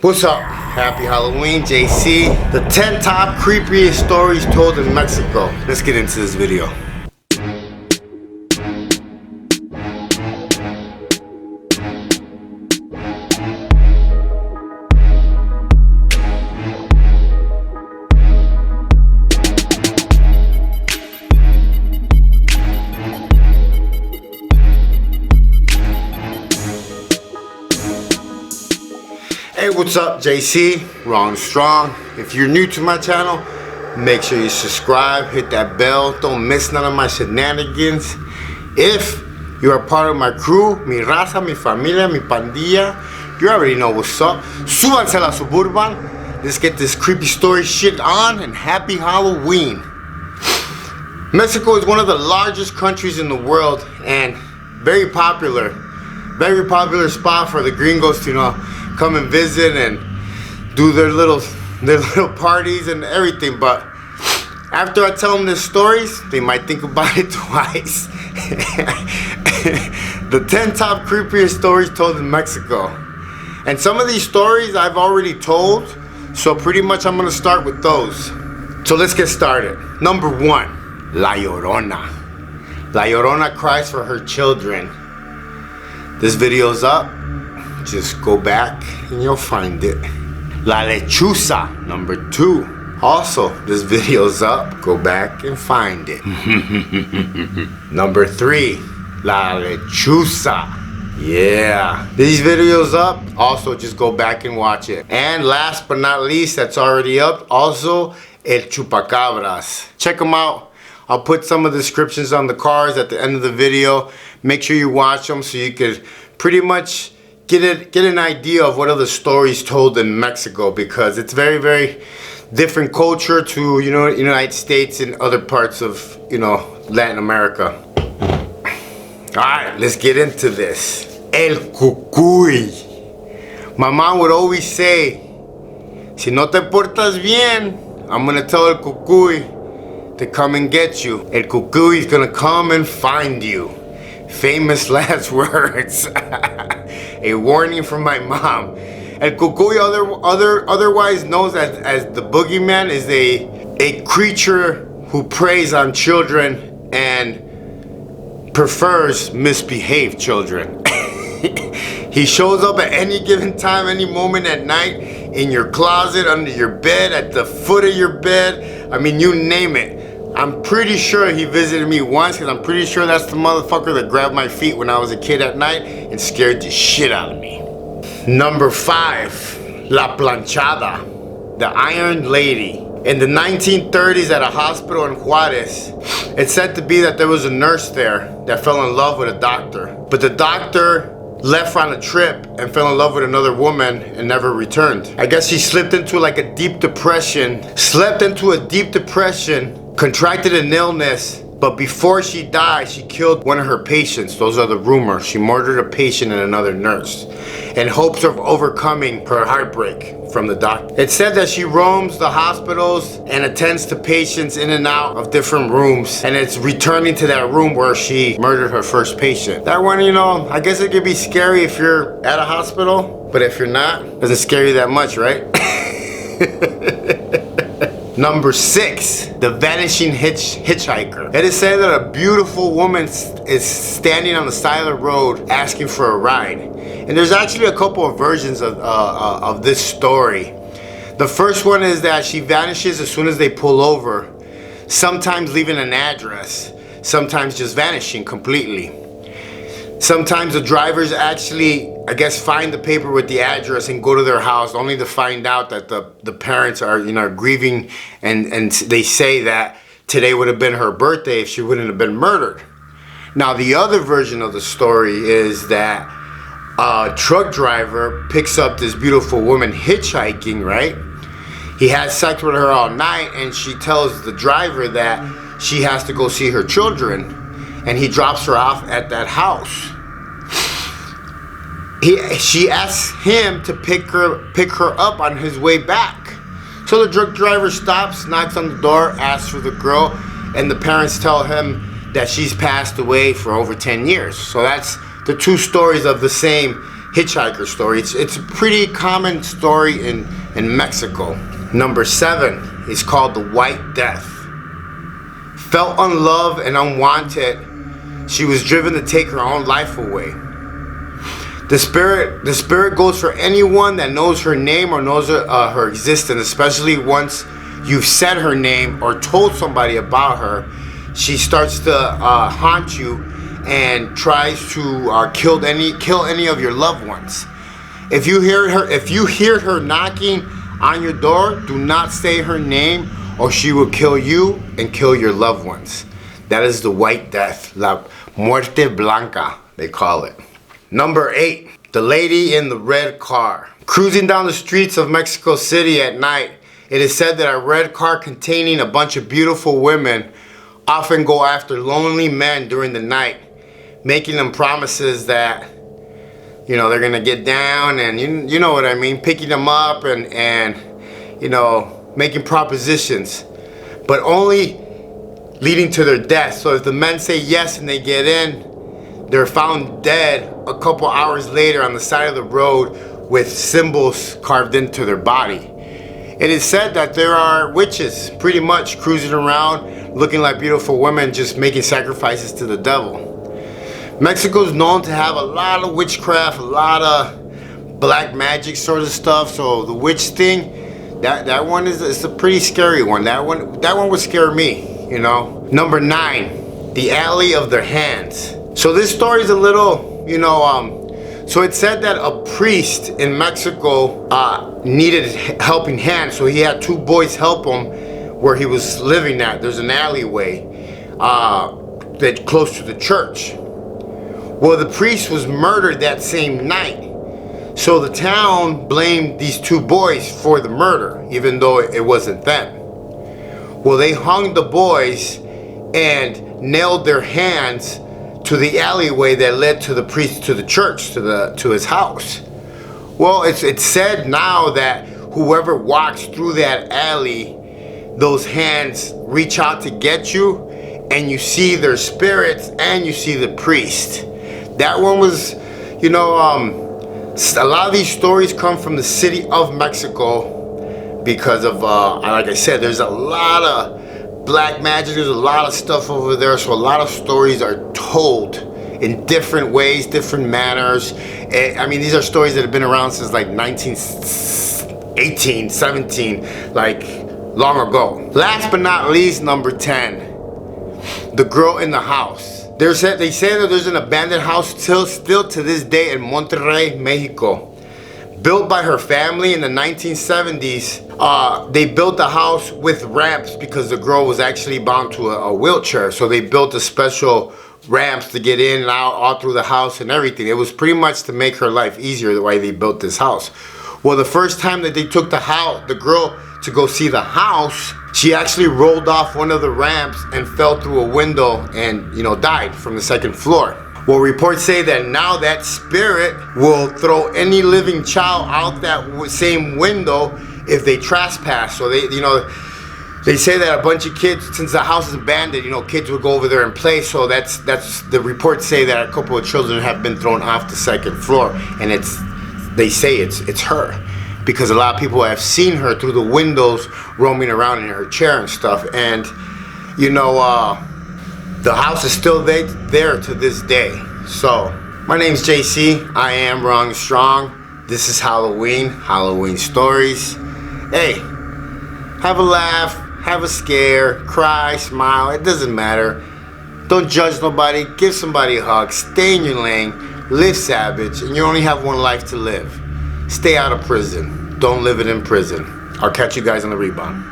What's up? Happy Halloween, JC. The 10 top creepiest stories told in Mexico. Let's get into this video. Hey, what's up, JC? Wrong Strong. If you're new to my channel, make sure you subscribe, hit that bell, don't miss none of my shenanigans. If you're a part of my crew, mi raza, mi familia, mi pandilla, you already know what's up. Súbanse a la Suburban. Let's get this creepy story shit on, and happy Halloween. Mexico is one of the largest countries in the world and very popular spot for the gringos to, come and visit and do their little parties and everything. But after I tell them their stories, they might think about it twice. The 10 top creepiest stories told in Mexico. And some of these stories I've already told, so pretty much I'm gonna start with those. So let's get started. Number 1, La Llorona. La Llorona cries for her children. This video's up. Just go back and you'll find it. La Lechuza, number 2. Also, this video's up. Go back and find it. Number 3, La Lechuza. Yeah. These videos up. Also, just go back and watch it. And last but not least, that's already up. Also, El Chupacabras. Check them out. I'll put some of the descriptions on the cards at the end of the video. Make sure you watch them so you could pretty much get an idea of what other stories told in Mexico, because it's very, very different culture to, United States and other parts of, Latin America. Alright, let's get into this. El Cucuy. My mom would always say, si no te portas bien, I'm gonna tell El Cucuy to come and get you. El Cucuy is gonna come and find you. Famous last words. A warning from my mom. El Cucuy, otherwise known as the boogeyman, is a creature who preys on children and prefers misbehaved children. He shows up at any given time, any moment at night, in your closet, under your bed, at the foot of your bed. I mean, you name it. I'm pretty sure he visited me once, because I'm pretty sure that's the motherfucker that grabbed my feet when I was a kid at night and scared the shit out of me. Number 5, La Planchada, the Iron Lady. In the 1930s at a hospital in Juarez, it's said to be that there was a nurse there that fell in love with a doctor. But the doctor left on a trip and fell in love with another woman and never returned. I guess she slipped into a deep depression, contracted an illness, but before she died, she killed one of her patients. Those are the rumors. She murdered a patient and another nurse in hopes of overcoming her heartbreak from the doctor. It's said that she roams the hospitals and attends to patients in and out of different rooms, and it's returning to that room where she murdered her first patient. That one, I guess it could be scary if you're at a hospital, but if you're not, it doesn't scare you that much, right? Number 6, the vanishing hitchhiker. It is said that a beautiful woman is standing on the side of the road asking for a ride. And there's actually a couple of versions of this story. The first one is that she vanishes as soon as they pull over, sometimes leaving an address, sometimes just vanishing completely. Sometimes the drivers actually, find the paper with the address and go to their house, only to find out that the parents are, grieving, and they say that today would have been her birthday if she wouldn't have been murdered. Now, the other version of the story is that a truck driver picks up this beautiful woman hitchhiking, right? He has sex with her all night, and she tells the driver that she has to go see her children, and he drops her off at that house. She asks him to pick her up on his way back. So the truck driver stops, knocks on the door, asks for the girl, and the parents tell him that she's passed away for over 10 years. So that's the two stories of the same hitchhiker story. It's a pretty common story in Mexico. Number 7 is called the White Death. Felt unloved and unwanted, she was driven to take her own life away. The spirit goes for anyone that knows her name or knows her existence, especially once you've said her name or told somebody about her. She starts to haunt you and tries to kill any of your loved ones. If you hear her knocking on your door, do not say her name, or she will kill you and kill your loved ones. That is the White Death, la muerte blanca, they call it. Number 8, the lady in the red car. Cruising down the streets of Mexico City at night, it is said that a red car containing a bunch of beautiful women often go after lonely men during the night, making them promises that, you know, they're gonna get down and you know what I mean, picking them up and you know, making propositions, but only leading to their death. So if the men say yes and they get in, they're found dead a couple hours later on the side of the road with symbols carved into their body. It is said that there are witches pretty much cruising around looking like beautiful women, just making sacrifices to the devil. Mexico is known to have a lot of witchcraft, a lot of black magic sort of stuff. So the witch thing, that one is a pretty scary one. That one would scare me, you know. Number 9, the alley of their hands. So this story is a little, you know, so it said that a priest in Mexico needed helping hand, so he had 2 boys help him where he was living at. There's an alleyway that close to the church. Well, the priest was murdered that same night, so the town blamed these 2 boys for the murder, even though it wasn't them. Well, they hung the boys and nailed their hands to the alleyway that led to the priest, to the church, to his house. Well, it's said now that whoever walks through that alley, those hands reach out to get you, and you see their spirits and you see the priest. That one was, you know, a lot of these stories come from the city of Mexico because of, like I said, there's a lot of black magic, there's a lot of stuff over there, so a lot of stories are told in different ways, different manners. I mean, these are stories that have been around since like 1918, 17, like long ago. Last but not least, number 10, the girl in the house. They say that there's an abandoned house still to this day in Monterrey, Mexico. Built by her family in the 1970s. They built the house with ramps because the girl was actually bound to a wheelchair. So they built a special ramps to get in and out all through the house and everything. It was pretty much to make her life easier the way they built this house. Well, the first time that they took the girl to go see the house, she actually rolled off one of the ramps and fell through a window and, you know, died from the 2nd floor. Well, reports say that now that spirit will throw any living child out that same window if they trespass. So they say that a bunch of kids, since the house is abandoned, you know, kids would go over there and play. So that's the reports say that a couple of children have been thrown off the 2nd floor, and they say it's her, because a lot of people have seen her through the windows roaming around in her chair and stuff. And you know, the house is still there to this day. So my name's JC. I am Wrong Strong. This is Halloween stories. Hey, have a laugh, have a scare, cry, smile, it doesn't matter. Don't judge nobody, give somebody a hug, stay in your lane, live savage, and you only have one life to live. Stay out of prison. Don't live it in prison. I'll catch you guys on the rebound.